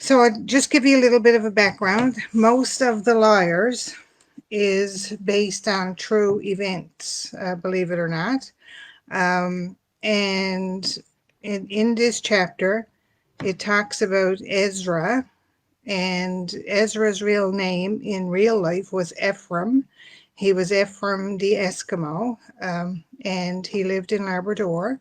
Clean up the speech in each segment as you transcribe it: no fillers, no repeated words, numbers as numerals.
So I'll just give you a little bit of a background. Most of The Liars is based on true events, believe it or not. And in this chapter, it talks about Ezra, and Ezra's real name in real life was Ephraim. He was Ephraim the Eskimo, and he lived in Labrador.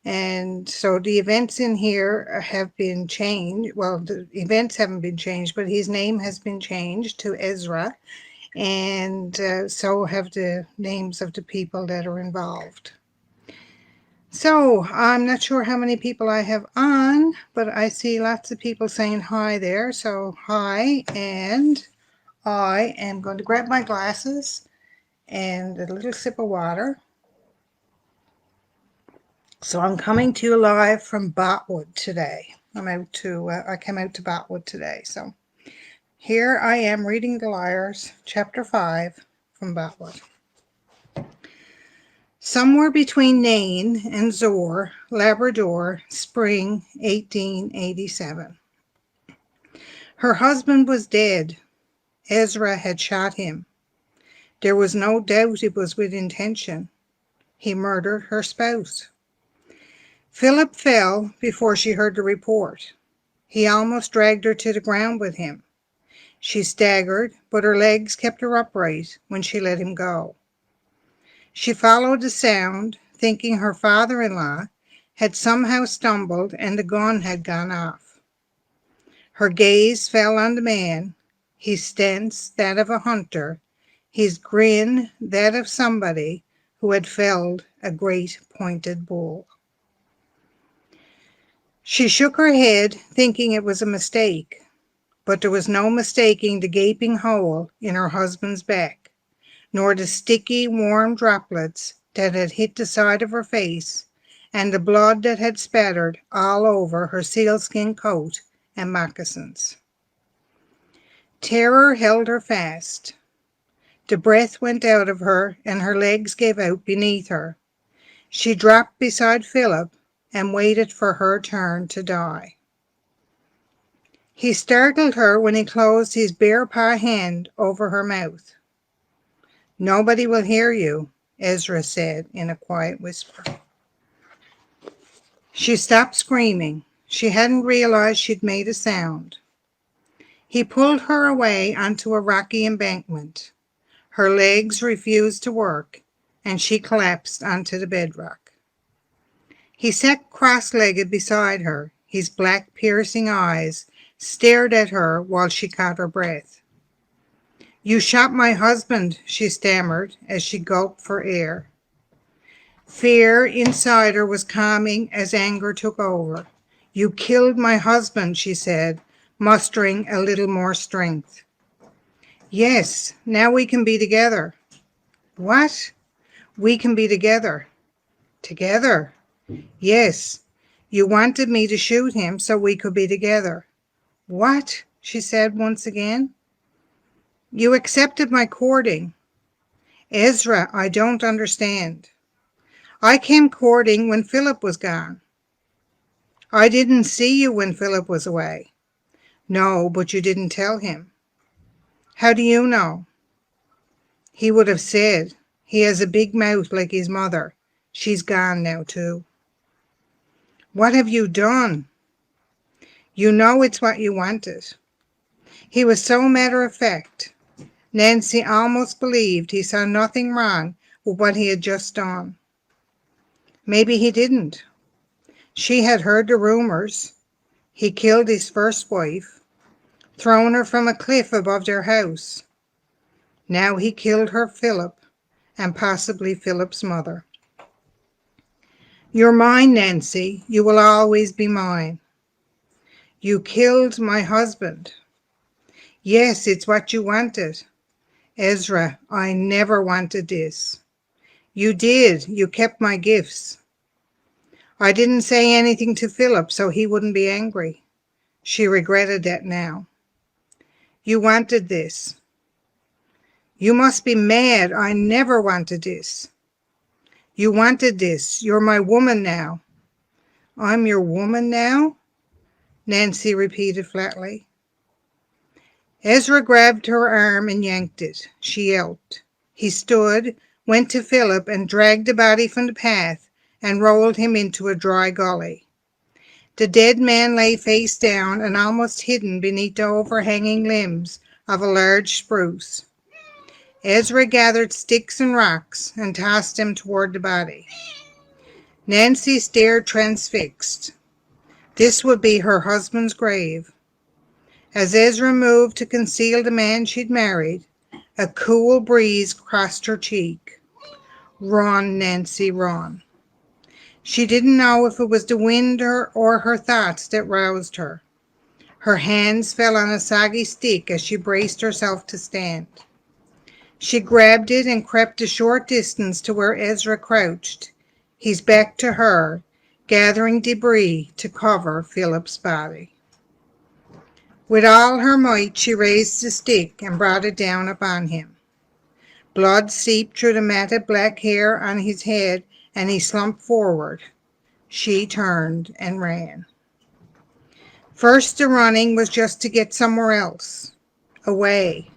And so the events in here have been changed. Well, the events haven't been changed, but his name has been changed to Ezra, and so have the names of the people that are involved. So I'm not sure how many people I have on, but I see lots of people saying hi there. So hi, and I am going to grab my glasses and a little sip of water. So I'm coming to you live from Batwa today. I came out to Batwa today. So here I am reading The Liars, Chapter 5 from Batwa. Somewhere between Nain and Zor, Labrador, spring 1887. Her husband was dead. Ezra had shot him. There was no doubt it was with intention. He murdered her spouse. Philip fell before she heard the report. He almost dragged her to the ground with him. She staggered, but her legs kept her upright when she let him go. She followed the sound, thinking her father-in-law had somehow stumbled and the gun had gone off. Her gaze fell on the man, his stance that of a hunter, his grin that of somebody who had felled a great pointed bull. She shook her head, thinking it was a mistake, but there was no mistaking the gaping hole in her husband's back, nor the sticky, warm droplets that had hit the side of her face, and the blood that had spattered all over her sealskin coat and moccasins. Terror held her fast. The breath went out of her, and her legs gave out beneath her. She dropped beside Philip and waited for her turn to die. He startled her when he closed his bare paw hand over her mouth. "Nobody will hear you," Ezra said in a quiet whisper. She stopped screaming. She hadn't realized she'd made a sound. He pulled her away onto a rocky embankment. Her legs refused to work, and she collapsed onto the bedrock. He sat cross-legged beside her. His black, piercing eyes stared at her while she caught her breath. "You shot my husband," she stammered as she gulped for air. Fear inside her was calming as anger took over. "You killed my husband," she said, mustering a little more strength. "Yes, now we can be together." "What?" "We can be together." "Together?" "Yes. You wanted me to shoot him so we could be together." "What?" she said once again. "You accepted my courting." "Ezra, I don't understand." "I came courting when Philip was gone." "I didn't see you when Philip was away." "No, but you didn't tell him." "How do you know?" "He would have said. He has a big mouth like his mother. She's gone now, too." "What have you done?" "You know it's what you wanted." He was so matter-of-fact. Nancy almost believed he saw nothing wrong with what he had just done. Maybe he didn't. She had heard the rumors. He killed his first wife, thrown her from a cliff above their house. Now he killed her Philip, and possibly Philip's mother. "You're mine, Nancy. You will always be mine." "You killed my husband." "Yes, it's what you wanted." "Ezra, I never wanted this." "You did. You kept my gifts." "I didn't say anything to Philip so he wouldn't be angry." She regretted that now. "You wanted this." "You must be mad. I never wanted this." "You wanted this. You're my woman now." "I'm your woman now?" Nancy repeated flatly. Ezra grabbed her arm and yanked it. She yelped. He stood, went to Philip and dragged the body from the path and rolled him into a dry gully. The dead man lay face down and almost hidden beneath the overhanging limbs of a large spruce. Ezra gathered sticks and rocks and tossed them toward the body. Nancy stared transfixed. This would be her husband's grave. As Ezra moved to conceal the man she'd married, a cool breeze crossed her cheek. Run, Nancy, run. She didn't know if it was the wind or her thoughts that roused her. Her hands fell on a soggy stick as she braced herself to stand. She grabbed it and crept a short distance to where Ezra crouched, his back to her, gathering debris to cover Philip's body. With all her might, she raised the stick and brought it down upon him. Blood seeped through the matted black hair on his head, and he slumped forward. She turned and ran. First, the running was just to get somewhere else, away.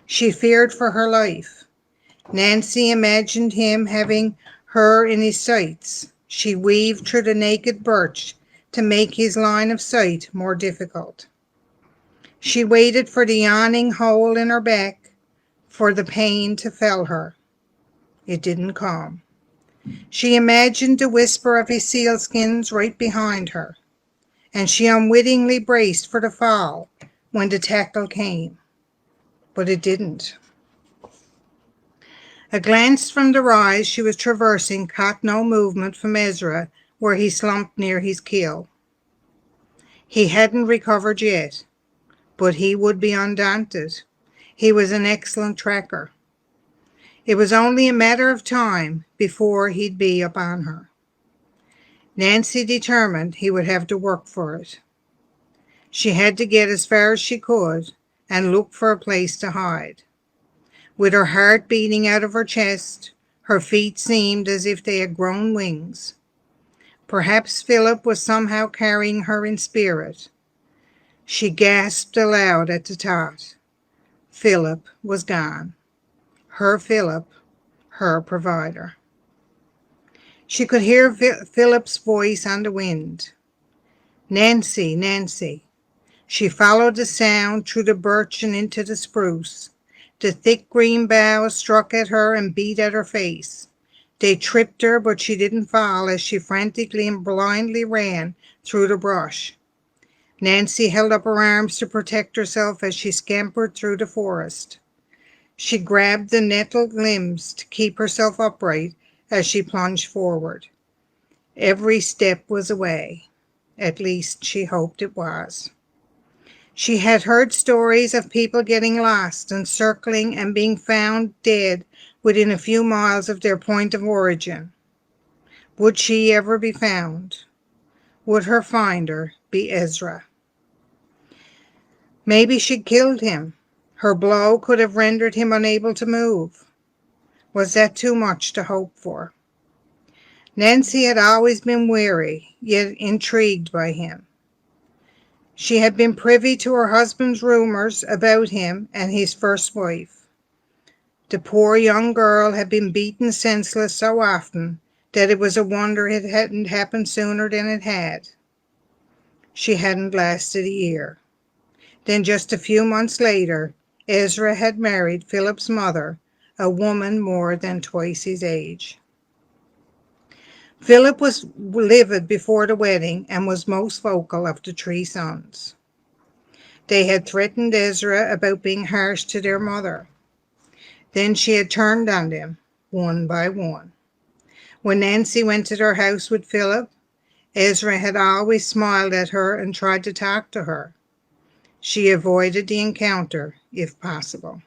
She feared for her life. Nancy imagined him having her in his sights. She weaved through the naked birch to make his line of sight more difficult. She waited for the yawning hole in her back, for the pain to fell her. It didn't come. She imagined the whisper of his sealskins right behind her, and she unwittingly braced for the fall when the tackle came. But it didn't. A glance from the rise she was traversing caught no movement from Ezra where he slumped near his kill. He hadn't recovered yet, but he would be undaunted. He was an excellent tracker. It was only a matter of time before he'd be upon her. Nancy determined he would have to work for it. She had to get as far as she could and look for a place to hide. With her heart beating out of her chest, her feet seemed as if they had grown wings. Perhaps Philip was somehow carrying her in spirit. She gasped aloud at the thought. Philip was gone. Her Philip, her provider. She could hear Philip's voice on the wind. Nancy, Nancy. She followed the sound through the birch and into the spruce. The thick green boughs struck at her and beat at her face. They tripped her, but she didn't fall as she frantically and blindly ran through the brush. Nancy held up her arms to protect herself as she scampered through the forest. She grabbed the nettled limbs to keep herself upright as she plunged forward. Every step was a way. At least she hoped it was. She had heard stories of people getting lost and circling and being found dead within a few miles of their point of origin. Would she ever be found? Would her finder be Ezra? Maybe she'd killed him. Her blow could have rendered him unable to move. Was that too much to hope for? Nancy had always been wary, yet intrigued by him. She had been privy to her husband's rumors about him and his first wife. The poor young girl had been beaten senseless so often that it was a wonder it hadn't happened sooner than it had. She hadn't lasted a year. Then just a few months later, Ezra had married Philip's mother, a woman more than twice his age. Philip was livid before the wedding and was most vocal of the three sons. They had threatened Ezra about being harsh to their mother. Then she had turned on them, one by one. When Nancy went to their house with Philip, Ezra had always smiled at her and tried to talk to her. She avoided the encounter, if possible.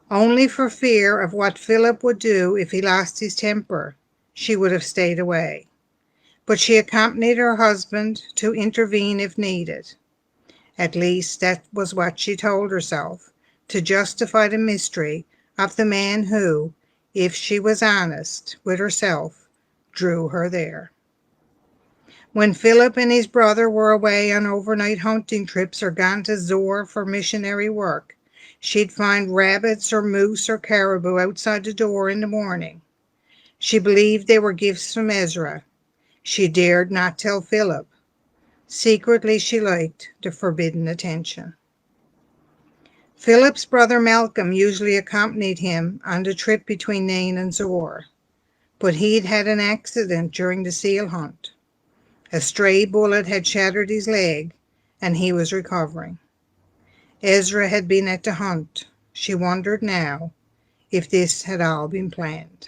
Only for fear of what Philip would do if he lost his temper, she would have stayed away. But she accompanied her husband to intervene if needed. At least that was what she told herself, to justify the mystery of the man who, if she was honest with herself, drew her there. When Philip and his brother were away on overnight hunting trips or gone to Zor for missionary work, she'd find rabbits or moose or caribou outside the door in the morning. She believed they were gifts from Ezra. She dared not tell Philip. Secretly, she liked the forbidden attention. Philip's brother Malcolm usually accompanied him on the trip between Nain and Zor, but he'd had an accident during the seal hunt. A stray bullet had shattered his leg, and he was recovering. Ezra had been at the hunt. She wondered now if this had all been planned.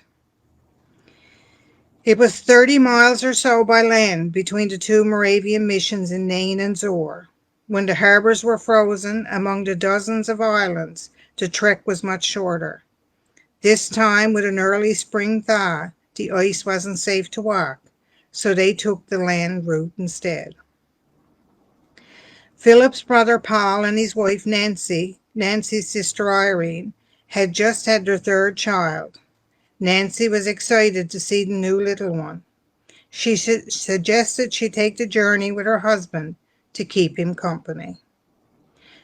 It was 30 miles or so by land between the two Moravian missions in Nain and Zor. When the harbors were frozen among the dozens of islands, the trek was much shorter. This time, with an early spring thaw, the ice wasn't safe to walk, so they took the land route instead. Philip's brother Paul and his wife Nancy's sister Irene, had just had their third child. Nancy was excited to see the new little one. She suggested she take the journey with her husband to keep him company.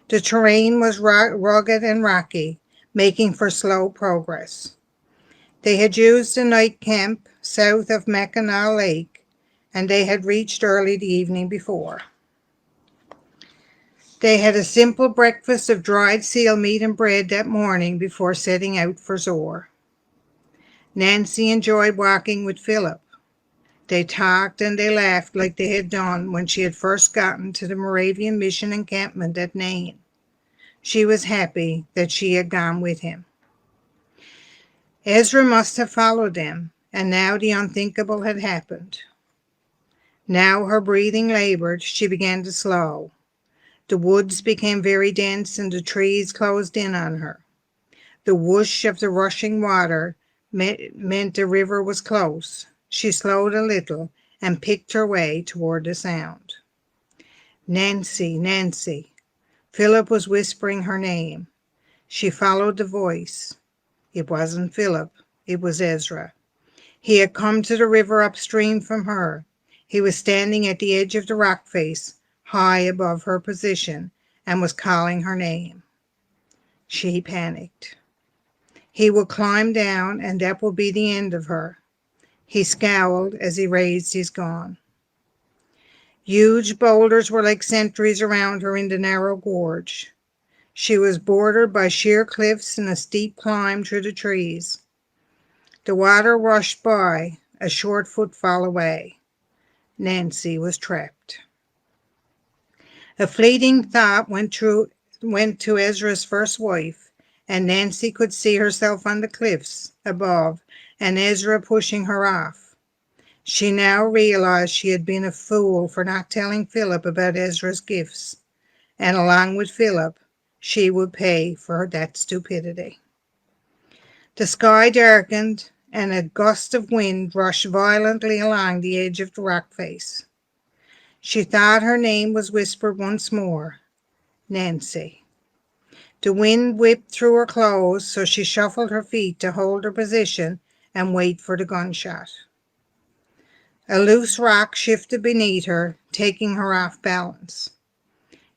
The terrain was rugged and rocky, making for slow progress. They had used a night camp south of Mackinac Lake, and they had reached early the evening before. They had a simple breakfast of dried seal meat and bread that morning before setting out for Zor. Nancy enjoyed walking with Philip. They talked and they laughed like they had done when she had first gotten to the Moravian mission encampment at Nain. She was happy that she had gone with him. Ezra must have followed them, and now the unthinkable had happened. Now her breathing labored, she began to slow. The woods became very dense and the trees closed in on her. The whoosh of the rushing water meant the river was close. She slowed a little and picked her way toward the sound. Nancy, Nancy. Philip was whispering her name. She followed the voice. It wasn't Philip, it was Ezra. He had come to the river upstream from her. He was standing at the edge of the rock face, high above her position, and was calling her name. She panicked. He will climb down, and that will be the end of her. He scowled as he raised his gun. Huge boulders were like sentries around her in the narrow gorge. She was bordered by sheer cliffs and a steep climb through the trees. The water rushed by, a short footfall away. Nancy was trapped. A fleeting thought went to Ezra's first wife, and Nancy could see herself on the cliffs above and Ezra pushing her off. She now realized she had been a fool for not telling Philip about Ezra's gifts, and along with Philip, she would pay for that stupidity. The sky darkened, and a gust of wind rushed violently along the edge of the rock face. She thought her name was whispered once more, Nancy. The wind whipped through her clothes, so she shuffled her feet to hold her position and wait for the gunshot. A loose rock shifted beneath her, taking her off balance.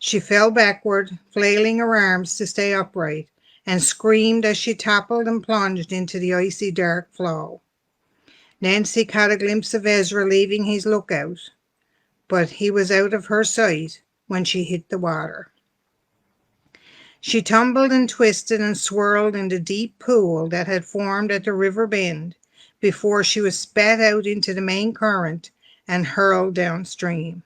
She fell backward, flailing her arms to stay upright, and screamed as she toppled and plunged into the icy dark flow. Nancy caught a glimpse of Ezra leaving his lookout, but he was out of her sight when she hit the water. She tumbled and twisted and swirled in the deep pool that had formed at the river bend before she was spat out into the main current and hurled downstream.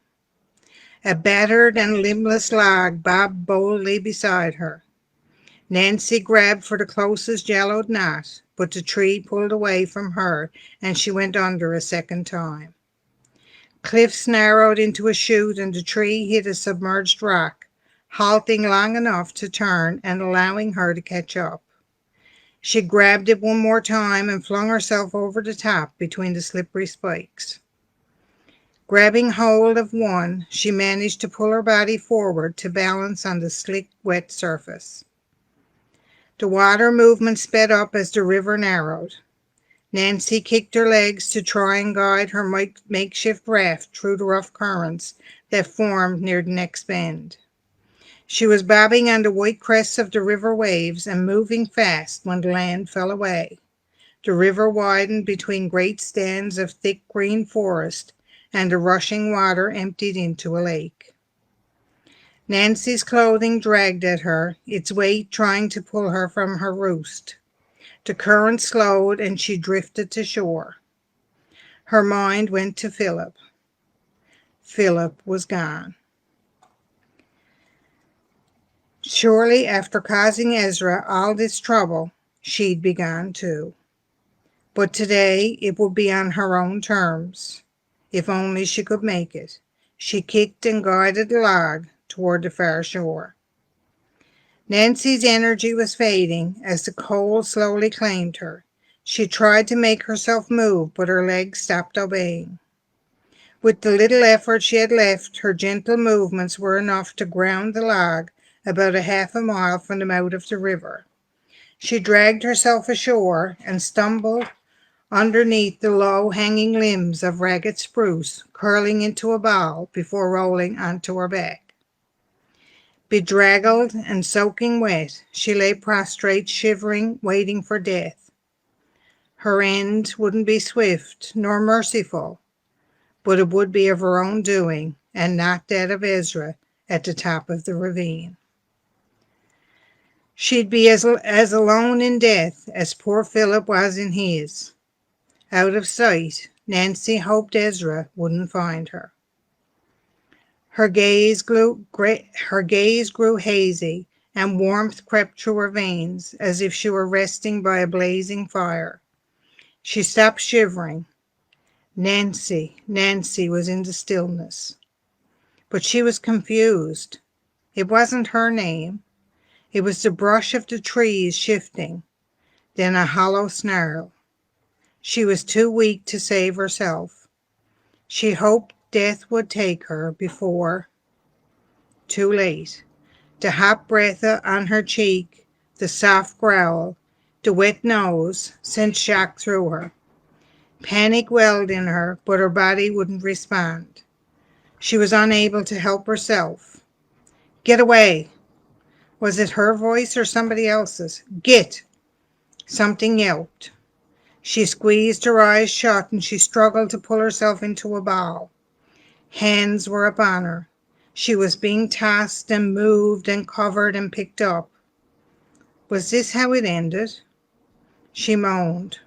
A battered and limbless log bobbed boldly beside her. Nancy grabbed for the closest yellowed knot, but the tree pulled away from her and she went under a second time. Cliffs narrowed into a chute and the tree hit a submerged rock, halting long enough to turn and allowing her to catch up. She grabbed it one more time and flung herself over the top between the slippery spikes. Grabbing hold of one, she managed to pull her body forward to balance on the slick, wet surface. The water movement sped up as the river narrowed. Nancy kicked her legs to try and guide her makeshift raft through the rough currents that formed near the next bend. She was bobbing on the white crests of the river waves and moving fast when the land fell away. The river widened between great stands of thick green forest, and the rushing water emptied into a lake. Nancy's clothing dragged at her, its weight trying to pull her from her roost. The current slowed and she drifted to shore. Her mind went to Philip. Philip was gone. Surely after causing Ezra all this trouble, she'd be gone too. But today it would be on her own terms. If only she could make it. She kicked and guided the log toward the far shore. Nancy's energy was fading as the cold slowly claimed her. She tried to make herself move, but her legs stopped obeying. With the little effort she had left, her gentle movements were enough to ground the log about a half a mile from the mouth of the river. She dragged herself ashore and stumbled underneath the low-hanging limbs of ragged spruce, curling into a ball before rolling onto her back. Bedraggled and soaking wet, she lay prostrate, shivering, waiting for death. Her end wouldn't be swift nor merciful, but it would be of her own doing, and not that of Ezra at the top of the ravine. She'd be as alone in death as poor Philip was in his. Out of sight, Nancy hoped Ezra wouldn't find her. Her gaze grew hazy, and warmth crept through her veins as if she were resting by a blazing fire. She stopped shivering. Nancy was in the stillness. But she was confused. It wasn't her name. It was the brush of the trees shifting, then a hollow snarl. She was too weak to save herself. She hoped death would take her before. Too late. The hot breath on her cheek, the soft growl, the wet nose sent shock through her. Panic welled in her, but her body wouldn't respond. She was unable to help herself. Get away! Was it her voice or somebody else's? Get! Something yelped. She squeezed her eyes shut and she struggled to pull herself into a ball. Hands were upon her. She was being tossed and moved and covered and picked up. Was this how it ended? She moaned.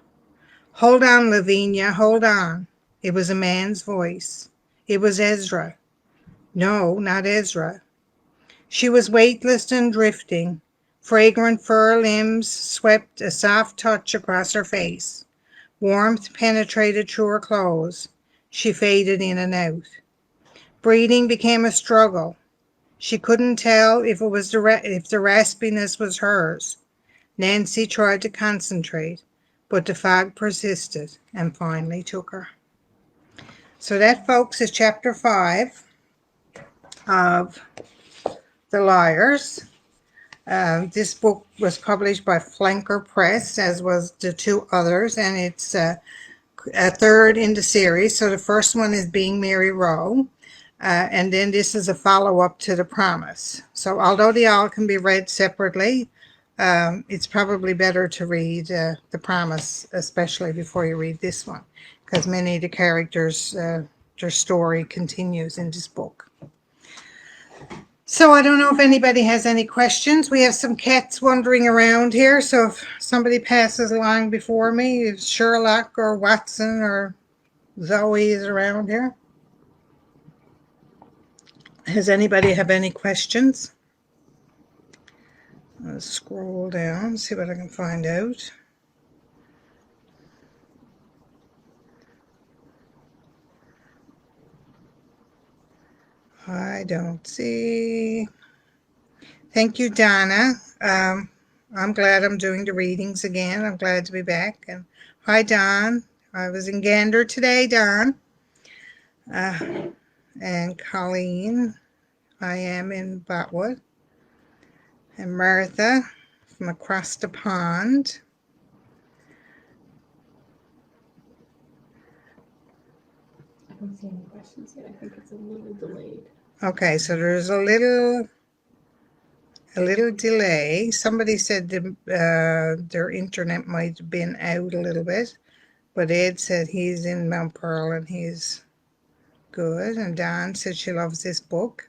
Hold on, Lavinia, hold on. It was a man's voice. It was Ezra. No, not Ezra. She was weightless and drifting. Fragrant fur limbs swept a soft touch across her face. Warmth penetrated through her clothes. She faded in and out. Breathing became a struggle. She couldn't tell if the raspiness was hers. Nancy tried to concentrate, but the fog persisted and finally took her. So that, folks, is chapter 5 of The Liars. This book was published by Flanker Press, as was the two others, and it's a third in the series. So the first one is Being Mary Rowe, and then this is a follow-up to The Promise. So although they all can be read separately, it's probably better to read The Promise, especially before you read this one, because many of the characters, their story continues in this book. So I don't know if anybody has any questions. We have some cats wandering around here, so if somebody passes along before me, if Sherlock or Watson or Zoe is around here. Does anybody have any questions? Let's scroll down, see what I can find out. I don't see. Thank you, Donna. I'm glad I'm doing the readings again. I'm glad to be back. And hi, Don. I was in Gander today, Don. And Colleen. I am in Batwa. And Martha from across the pond. don't see any questions yet. I think it's a little delayed. Okay, so there's a little delay. Somebody said their internet might have been out a little bit, but Ed said he's in Mount Pearl and he's good. And Dawn said she loves this book.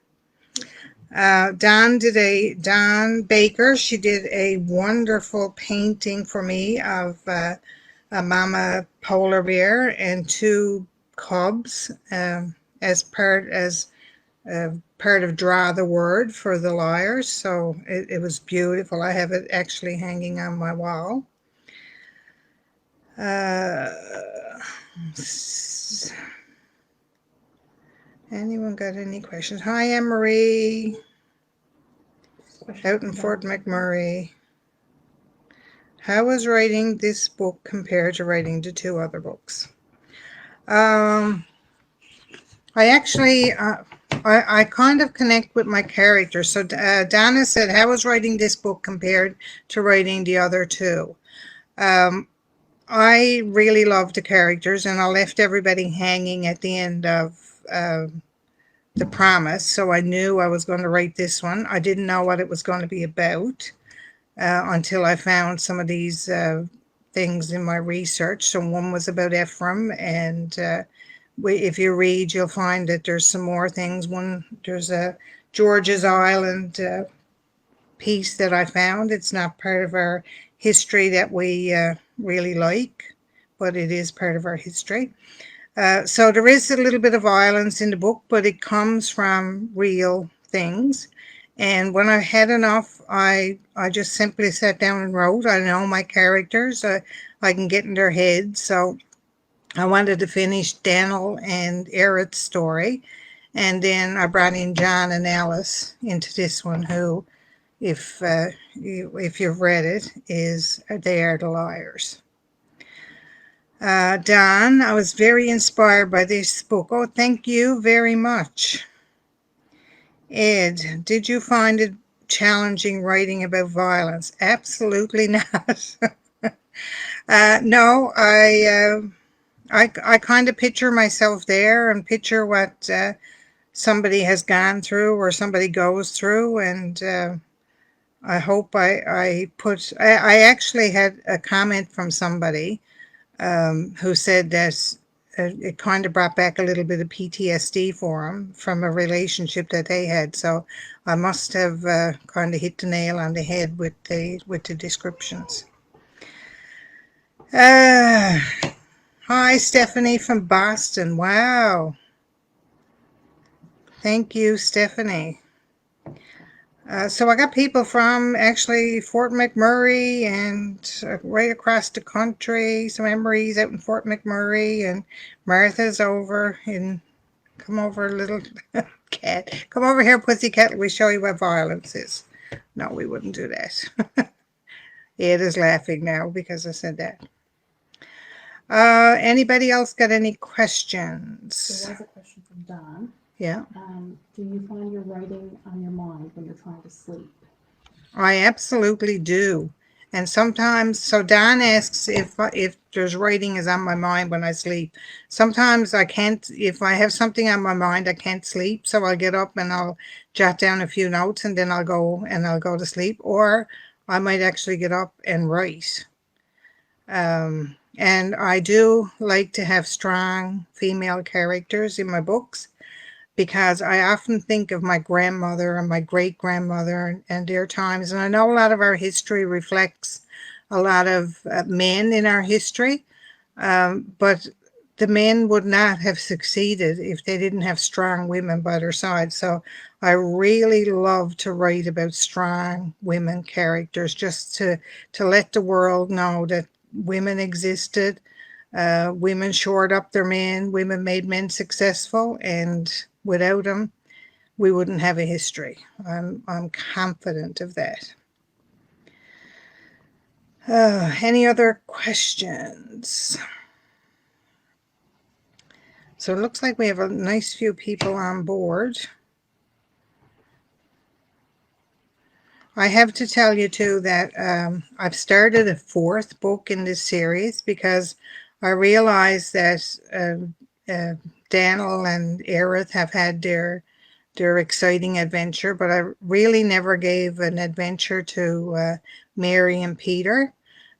Dawn Baker, she did a wonderful painting for me of a mama polar bear and two cubs as part of Draw the Word for the Liars. So it was beautiful. I have it actually hanging on my wall. Anyone got any questions? Hi, Emery. Out in Fort McMurray. How is writing this book compared to writing the two other books? I actually, I kind of connect with my characters. So Donna said, how is writing this book compared to writing the other two? I really loved the characters, and I left everybody hanging at the end of the promise. So I knew I was going to write this one. I didn't know what it was going to be about until I found some of these things in my research. So one was about Ephraim, and if you read, you'll find that there's some more things. There's a George's Island piece that I found. It's not part of our history that we really like, but it is part of our history. So there is a little bit of violence in the book, but it comes from real things. And when I had enough, I just simply sat down and wrote. I know my characters. I can get in their heads. So I wanted to finish Daniel and Eric's story. And then I brought in John and Alice into this one, who, if you've read it, they are the liars. Don, I was very inspired by this book. Oh, thank you very much. Ed, did you find it challenging writing about violence? Absolutely not. No, I kind of picture myself there and picture what somebody has gone through or somebody goes through, and I hope I actually had a comment from somebody who said that it kind of brought back a little bit of PTSD for them from a relationship that they had. So I must have kind of hit the nail on the head with the descriptions. Hi, Stephanie from Boston. Wow. Thank you, Stephanie. So I got people from actually Fort McMurray and right across the country. Some Emery's out in Fort McMurray, and Martha's over in, come over, little cat. Come over here, pussycat. We show you what violence is. No, we wouldn't do that. Ed is laughing now because I said that. Anybody else got any questions? There was a question from Don. Yeah. Do you find your writing on your mind when you're trying to sleep? I absolutely do. And sometimes, so Don asks if there's writing is on my mind when I sleep. Sometimes I can't, if I have something on my mind, I can't sleep. So I'll get up and I'll jot down a few notes, and then I'll go to sleep. Or I might actually get up and write. And I do like to have strong female characters in my books, because I often think of my grandmother and my great-grandmother and their times. And I know a lot of our history reflects a lot of men in our history, but the men would not have succeeded if they didn't have strong women by their side. So I really love to write about strong women characters, just to let the world know that women existed. Women shored up their men. Women made men successful, and without them, we wouldn't have a history. I'm confident of that. Any other questions? So it looks like we have a nice few people on board. I have to tell you too that I've started a fourth book in this series, because I realized that Daniel and Aerith have had their exciting adventure, but I really never gave an adventure to Mary and Peter.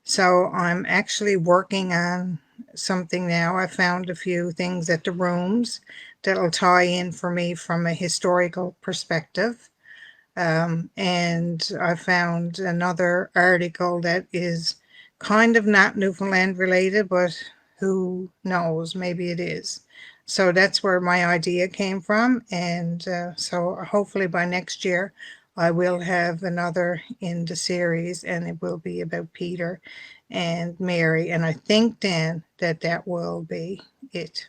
So I'm actually working on something now. I found a few things at the rooms that'll tie in for me from a historical perspective. And I found another article that is kind of not Newfoundland related, but who knows, maybe it is. So that's where my idea came from. And so hopefully by next year, I will have another in the series, and it will be about Peter and Mary. And I think then that will be it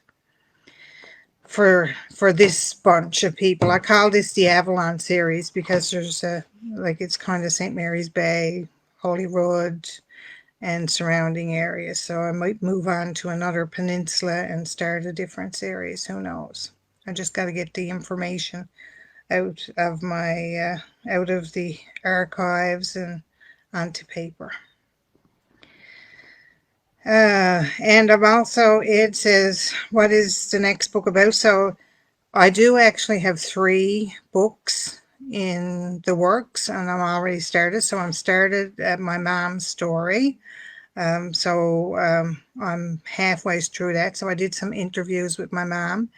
for this bunch of people. I call this the Avalon series because there's like it's kind of St. Mary's Bay, Holyrood, and surrounding areas. So I might move on to another peninsula and start a different series. Who knows? I just got to get the information out of my out of the archives and onto paper. And I'm also, it says, what is the next book about? So I do actually have 3 books in the works, and I'm already started. So I'm started at my mom's story. I'm halfway through that. So I did some interviews with my mom,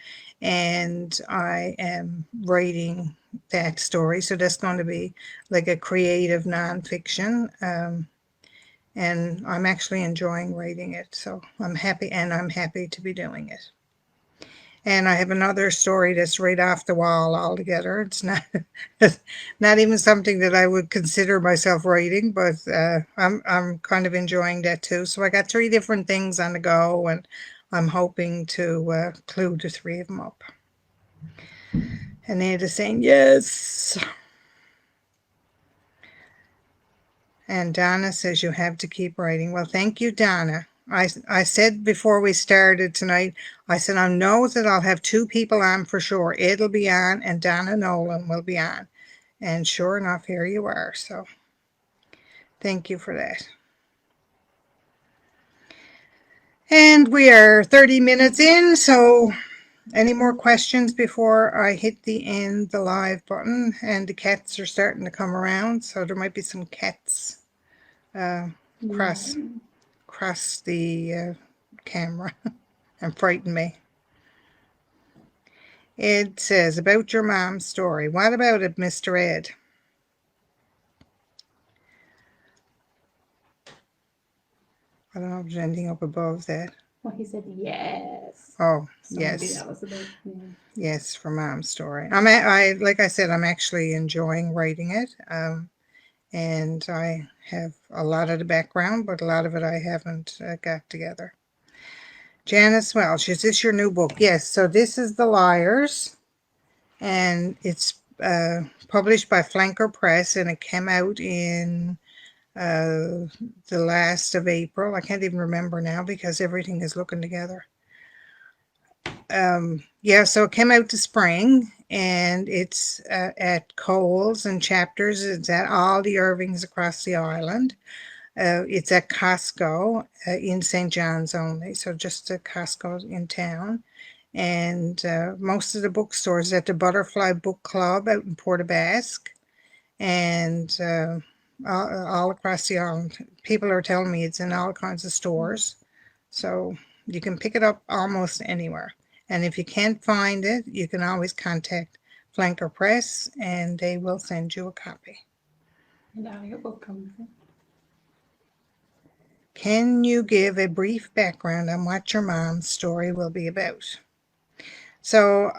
and I am writing that story. So that's going to be like a creative nonfiction. And I'm actually enjoying writing it. So I'm happy, and I'm happy to be doing it. And I have another story that's right off the wall altogether. It's not not even something that I would consider myself writing, but I'm kind of enjoying that too. So I got 3 different things on the go, and I'm hoping to clue the 3 of them up. And they're just saying yes. And Donna says you have to keep writing. Well, thank you, Donna. I said before we started tonight, I said I know that I'll have 2 people on for sure. It'll be on, and Donna Nolan will be on. And sure enough, here you are. So thank you for that. And we are 30 minutes in, so any more questions before I hit the live button? And the cats are starting to come around, so there might be some cats cross the camera and frighten me. It says, about your mom's story. What about it, Mr. Ed? I don't know if there's anything up above that. Well, he said yes. Oh, So maybe yes. that was about, yeah. Yes, for mom's story. I like I said, I'm actually enjoying writing it. And I have a lot of the background, but a lot of it I haven't got together. Janice Welsh, is this your new book? Yes, so this is The Liars, and it's published by Flanker Press, and it came out in the last of April. I can't even remember now because everything is looking together. Yeah, so it came out this spring, and it's at Coles and Chapters. It's at all the Irvings across the island. It's at Costco in St. John's only, so just at Costco in town. And most of the bookstores at the Butterfly Book Club out in Port Basque, and all across the island. People are telling me it's in all kinds of stores, so you can pick it up almost anywhere. And if you can't find it, you can always contact Flanker Press, and they will send you a copy. And audiobook comes in. Can you give a brief background on what your mom's story will be about? So,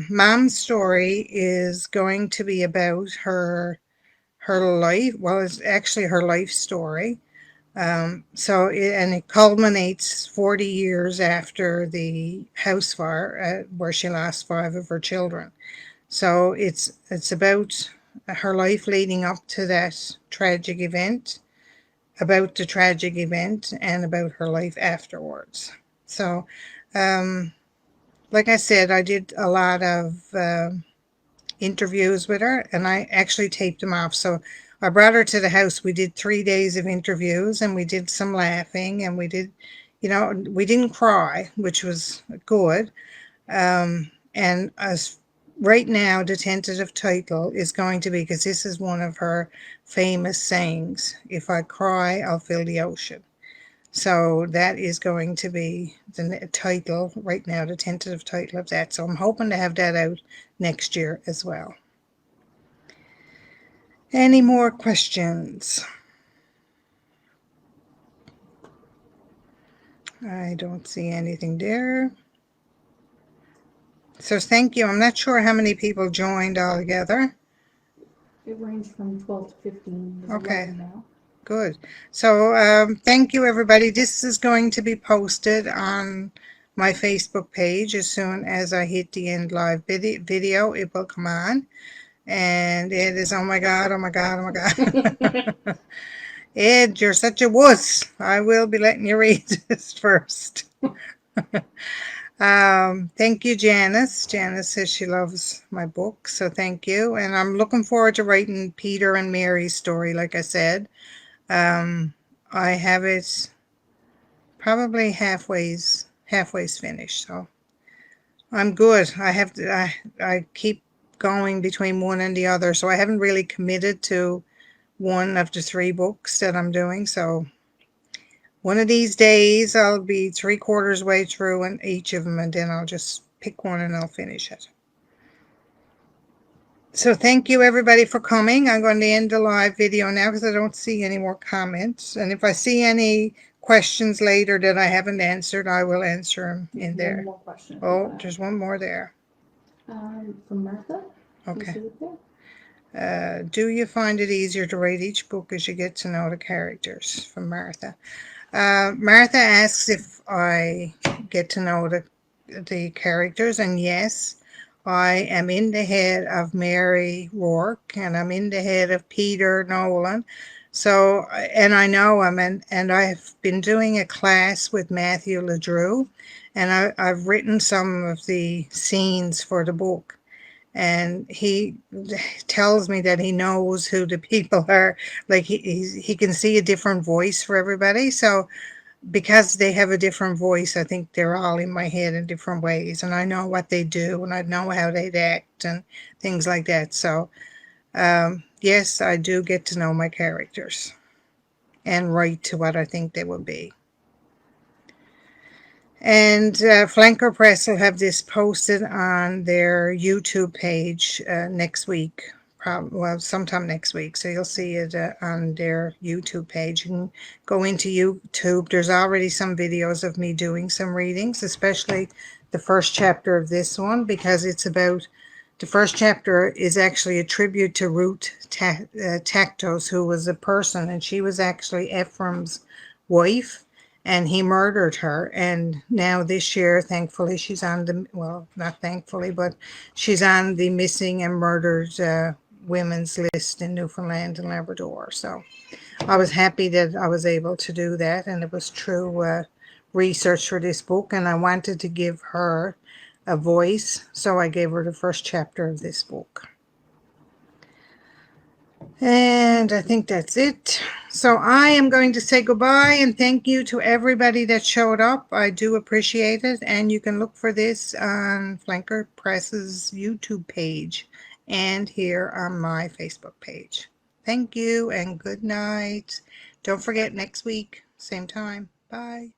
mom's story is going to be about her life. Well, it's actually her life story. And it culminates 40 years after the house fire, where she lost 5 of her children. So it's about her life leading up to that tragic event, about the tragic event, and about her life afterwards. So, like I said, I did a lot of interviews with her, and I actually taped them off. So I brought her to the house. We did 3 days of interviews, and we did some laughing, and we didn't cry, which was good, And as right now, the tentative title is going to be, because this is one of her famous sayings, if I cry, I'll fill the ocean. So that is going to be the title right now, the tentative title of that. So I'm hoping to have that out next year as well. Any more questions? I don't see anything there. So thank you. I'm not sure how many people joined altogether. It ranged from 12 to 15. There's Okay. 11 now. Good. So thank you, everybody. This is going to be posted on my Facebook page as soon as I hit the end live video. It will come on. And it is, oh my God, oh my God, oh my God. Ed, you're such a wuss. I will be letting you read this first. Thank you, Janice. Janice says she loves my book, so thank you. And I'm looking forward to writing Peter and Mary's story, like I said. I have it probably halfway's finished, so I'm good. I keep going between one and the other, so I haven't really committed to one of the 3 books that I'm doing. So one of these days I'll be 3/4 way through in each of them, and then I'll just pick one and I'll finish it. So thank you, everybody, for coming. I'm going to end the live video now because I don't see any more comments. And if I see any questions later that I haven't answered, I will answer them in there. One more question. Oh, there's one more there. From Martha. Okay. Do you find it easier to write each book as you get to know the characters? From Martha. Martha asks if I get to know the characters, and yes, I am in the head of Mary Rourke, and I'm in the head of Peter Nolan. So, and I know him, and I've been doing a class with Matthew LeDrew, and I've written some of the scenes for the book. And he tells me that he knows who the people are. Like he can see a different voice for everybody. So because they have a different voice, I think they're all in my head in different ways, and I know what they do, and I know how they act and things like that. So yes, I do get to know my characters and write to what I think they will be. And Flanker Press will have this posted on their YouTube page next week. Well, sometime next week. So you'll see it on their YouTube page. You can go into YouTube. There's already some videos of me doing some readings, especially the first chapter of this one, because it's about, the first chapter is actually a tribute to Ruth Tactos, who was a person, and she was actually Ephraim's wife, and he murdered her. And now this year, thankfully, she's on the, well, not thankfully, but she's on the missing and murdered women's list in Newfoundland and Labrador. So I was happy that I was able to do that, and it was true research for this book, and I wanted to give her a voice, so I gave her the first chapter of this book. And I think that's it. So I am going to say goodbye and thank you to everybody that showed up. I do appreciate it. And you can look for this on Flanker Press's YouTube page and here on my Facebook page. Thank you and good night. Don't forget, next week, same time. Bye.